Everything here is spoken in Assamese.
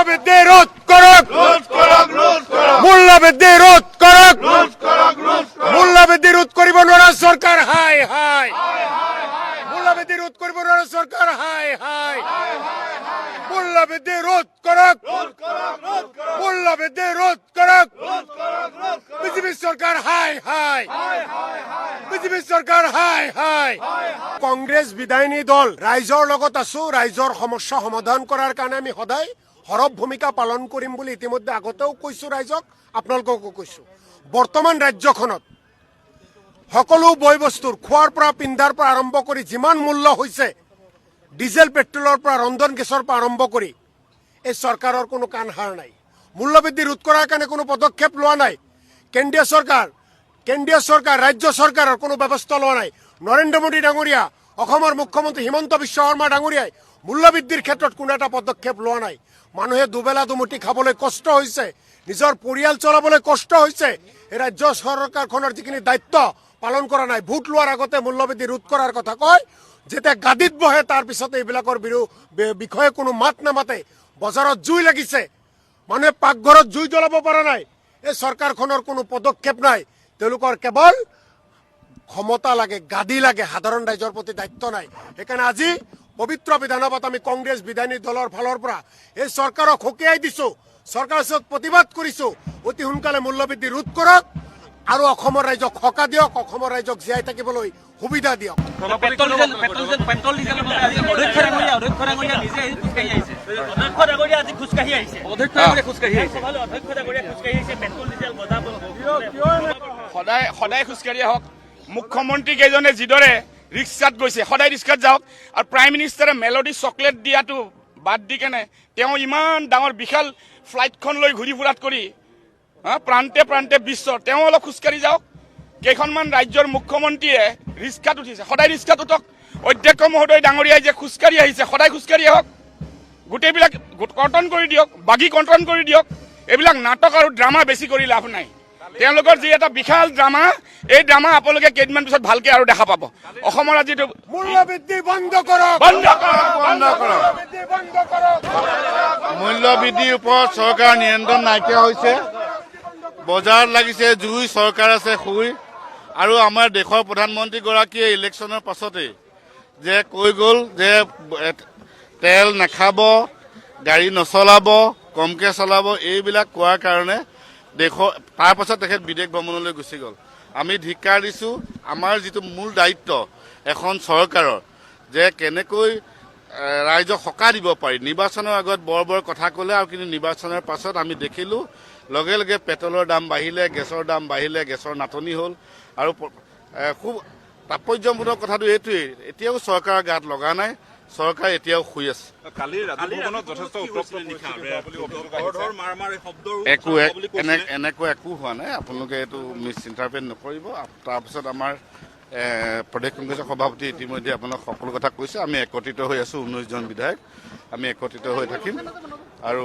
মূল্যবৃদ্ধি ৰোধ কৰক, মূল্যবৃদ্ধি ৰোধ কৰক, মূল্যবৃদ্ধি ৰোধ কৰিব নোৱাৰা চৰকাৰ হাই হাই, মূল্যবৃদ্ধি ৰোধ কৰিব নোৱাৰা চৰকাৰ হাই হাই, মূল্যবৃদ্ধি ৰোধ কৰক, মূল্যবৃদ্ধি ৰোধ কৰক, বিজেপি সৰকাৰ হাই হাই, বিজেপি সৰকাৰ হাই হাই। কংগ্ৰেস বিধায়িনী দল ৰাইজৰ লগত আছো, ৰাইজৰ সমস্যা সমাধান কৰাৰ কাৰণে আমি সদায় সৰব ভূমিকা পালন কৰিম বুলি ইতিমধ্যে আগতেও কৈছো ৰাইজক, আপোনালোককো কৈছো। বৰ্তমান ৰাজ্যখনত সকলো বয় বস্তুৰ খোৱাৰ পৰা পিন্ধাৰ পৰা আৰম্ভ কৰি যিমান মূল্য হৈছে, ডিজেল পেট্ৰলৰ পৰা ৰন্ধন গেছৰ পৰা আৰম্ভ কৰি এই চৰকাৰৰ কোনো কাণ সাৰ নাই। মূল্যবৃদ্ধি ৰোধ কৰাৰ কাৰণে কোনো পদক্ষেপ লোৱা নাই। কেন্দ্ৰীয় চৰকাৰ ৰাজ্য চৰকাৰৰ কোনো ব্যৱস্থা লোৱা নাই। নৰেন্দ্ৰ মোদী ডাঙৰীয়া, অসমৰ মুখ্যমন্ত্ৰী হিমন্ত বিশ্ব শৰ্মা ডাঙৰীয়াই মূল্যবৃদ্ধিৰ ক্ষেত্ৰত কোনো এটা পদক্ষেপ লোৱা নাই। মানুহে দুবেলা দুমুঠি খাবলৈ কষ্ট হৈছে, নিজৰ পৰিয়াল চলাবলৈ কষ্ট হৈছে। এই ৰাজ্য চৰকাৰখনৰ যিখিনি দায়িত্ব পালন কৰা নাই। ভোট লোৱাৰ আগতে মূল্যবৃদ্ধি ৰোধ কৰাৰ কথা কয়, যেতিয়া গাদীত বহে তাৰ পিছতে এইবিলাকৰ বিষয়ে কোনো মাত নামাতে। বজাৰত জুই লাগিছে, মানুহে পাকঘৰত জুই জ্বলাব পৰা নাই। এই চৰকাৰখনৰ কোনো পদক্ষেপ নাই। তেওঁলোকৰ কেৱল ক্ষমতা লাগে, গাদী লাগে, সাধাৰণ ৰাইজৰ প্ৰতি দায়িত্ব নাই। সেইকাৰণে আজি পবিত্ৰ বিধানসভাত আমি কংগ্ৰেছ বিধায়িনী দলৰ ফালৰ পৰা এই চৰকাৰক সকীয়াই দিছো, চৰকাৰৰ ওচৰত প্ৰতিবাদ কৰিছো। অতি সোনকালে মূল্যবৃদ্ধি ৰোধ কৰক আৰু অসমৰ ৰাইজক সকাহ দিয়ক, অসমৰ ৰাইজক জীয়াই থাকিবলৈ সুবিধা দিয়ক। সদায় খোজকাঢ়ি আহক। মুখ্যমন্ত্ৰী কেইজনে যিদৰে ৰিক্সাত গৈছে, সদায় ৰিক্সাত যাওক। আৰু প্ৰাইম মিনিষ্টাৰে মেলোডি চকলেট দিয়াটো বাদ দি কেনে তেওঁ ইমান ডাঙৰ বিশাল ফ্লাইটখন লৈ ঘূৰি ফুৰাত কৰি প্ৰান্তে প্ৰান্তে বিশ্বৰ তেওঁ অলপ খোজকাঢ়ি যাওক। কেইখনমান ৰাজ্যৰ মুখ্যমন্ত্ৰীয়ে ৰিক্সাত উঠিছে, সদায় ৰিক্সাত উঠক। অধ্যক্ষ মহোদয় ডাঙৰীয়াই যে খোজকাঢ়ি আহিছে, সদায় খোজকাঢ়ি আহক। গোটেইবিলাক কৰ্তন কৰি দিয়ক, বাগি কৰ্তন কৰি দিয়ক। এইবিলাক নাটক আৰু ড্ৰামা বেছি কৰি লাভ নাই। তেওঁলোকৰ যি এটা বিশাল ড্ৰামা, এই ড্ৰামা আপোনালোকে কেইদিনমান পিছত ভালকে আৰু দেখা পাব। অসমৰ আজি মূল্যবৃদ্ধি বন্ধ কৰক, বন্ধ কৰক। মূল্যবৃদ্ধিৰ ওপৰত চৰকাৰ নিয়ন্ত্ৰণ নাইকিয়া হৈছে। বজাৰত লাগিছে জুই, চৰকাৰ আছে শুই। আৰু আমাৰ দেশৰ প্ৰধানমন্ত্ৰীগৰাকীয়ে ইলেকশ্যনৰ পাছতেই যে কৈ গ'ল যে তেল নাখাব, গাড়ী নচলাব, কমকৈ চলাব, এইবিলাক কোৱাৰ কাৰণে দেশৰ তাৰ পাছত তেখেত বিদেশ ভ্ৰমণলৈ গুচি গ'ল। আমি ধিক্কাৰ দিছোঁ। আমাৰ যিটো মূল দায়িত্ব এখন চৰকাৰৰ, যে কেনেকৈ ৰাইজক সকাহ দিব পাৰি। নিৰ্বাচনৰ আগত বৰ কথা ক'লে, আৰু কিন্তু নিৰ্বাচনৰ পাছত আমি দেখিলোঁ লগে লগে পেট্ৰলৰ দাম বাঢ়িলে, গেছৰ দাম বাঢ়িলে, গেছৰ নাটনি হ'ল। আৰু খুব তাৎপৰ্যপূৰ্ণ কথাটো এইটোৱেই, এতিয়াও চৰকাৰৰ গাত লগা নাই, চৰকাৰ এতিয়াও শুই আছে। এনেকুৱা একো হোৱা নাই, আপোনালোকে এইটো মিছ ইণ্টাৰপ্ৰেট নকৰিব। তাৰপিছত আমাৰ প্ৰদেশ কংগ্ৰেছৰ সভাপতি ইতিমধ্যে আপোনাক সকলো কথা কৈছে। আমি একত্ৰিত হৈ আছো, 19জন বিধায়ক আমি একত্ৰিত হৈ থাকিম। আৰু